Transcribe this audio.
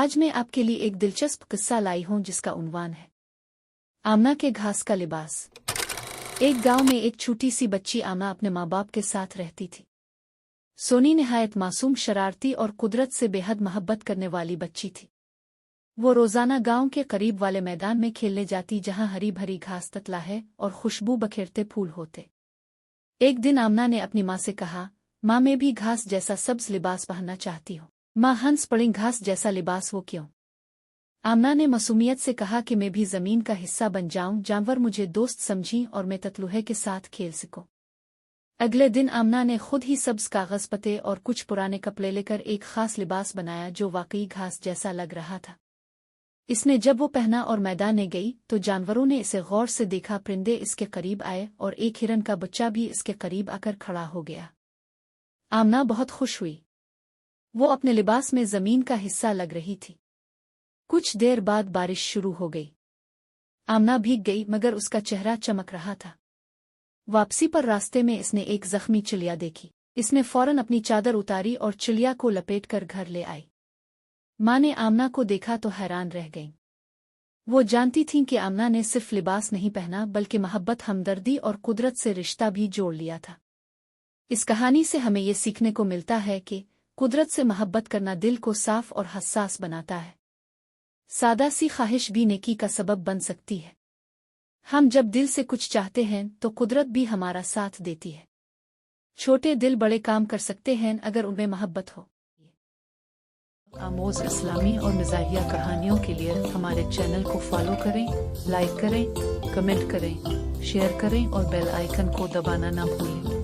आज मैं आपके लिए एक दिलचस्प किस्सा लाई हूं जिसका उन्वान है आमना के घास का लिबास। एक गांव में एक छोटी सी बच्ची आमना अपने माँ बाप के साथ रहती थी। सोनी निहायत मासूम, शरारती और कुदरत से बेहद मोहब्बत करने वाली बच्ची थी। वो रोजाना गांव के करीब वाले मैदान में खेलने जाती जहां हरी भरी घास ततला है और खुशबू बखेरते फूल होते। एक दिन आमना ने अपनी माँ से कहा, माँ मैं भी घास जैसा सब्ज लिबास पहनना चाहती हूँ। माँ हंस पड़ी, घास जैसा लिबास वो क्यों? आमना ने मासूमियत से कहा कि मैं भी जमीन का हिस्सा बन जाऊं, जानवर मुझे दोस्त समझी और मैं ततलुहे के साथ खेल सकूं। अगले दिन आमना ने खुद ही सब्ज कागज पत्ते और कुछ पुराने कपड़े लेकर एक खास लिबास बनाया जो वाकई घास जैसा लग रहा था। इसने जब वो पहना और मैदान में गई तो जानवरों ने इसे गौर से देखा। परिंदे इसके करीब आए और एक हिरन का बच्चा भी इसके करीब आकर खड़ा हो गया। आमना बहुत खुश हुई। वो अपने लिबास में जमीन का हिस्सा लग रही थी। कुछ देर बाद बारिश शुरू हो गई। आमना भीग गई मगर उसका चेहरा चमक रहा था। वापसी पर रास्ते में इसने एक जख्मी चिड़िया देखी। इसने फौरन अपनी चादर उतारी और चिड़िया को लपेटकर घर ले आई। माँ ने आमना को देखा तो हैरान रह गई। वो जानती थीं कि आमना ने सिर्फ लिबास नहीं पहना बल्कि मोहब्बत, हमदर्दी और कुदरत से रिश्ता भी जोड़ लिया था। इस कहानी से हमें ये सीखने को मिलता है कि कुदरत से मोहब्बत करना दिल को साफ और हसास बनाता है। सादा सी ख्वाहिश भी नेकी का सबब बन सकती है। हम जब दिल से कुछ चाहते हैं तो कुदरत भी हमारा साथ देती है। छोटे दिल बड़े काम कर सकते हैं अगर उनमें मोहब्बत हो। आमोज़ इस्लामी और मिज़ाहिया कहानियों के लिए हमारे चैनल को फॉलो करें, लाइक करें, कमेंट करें, शेयर करें और बेल आइकन को दबाना ना भूलें।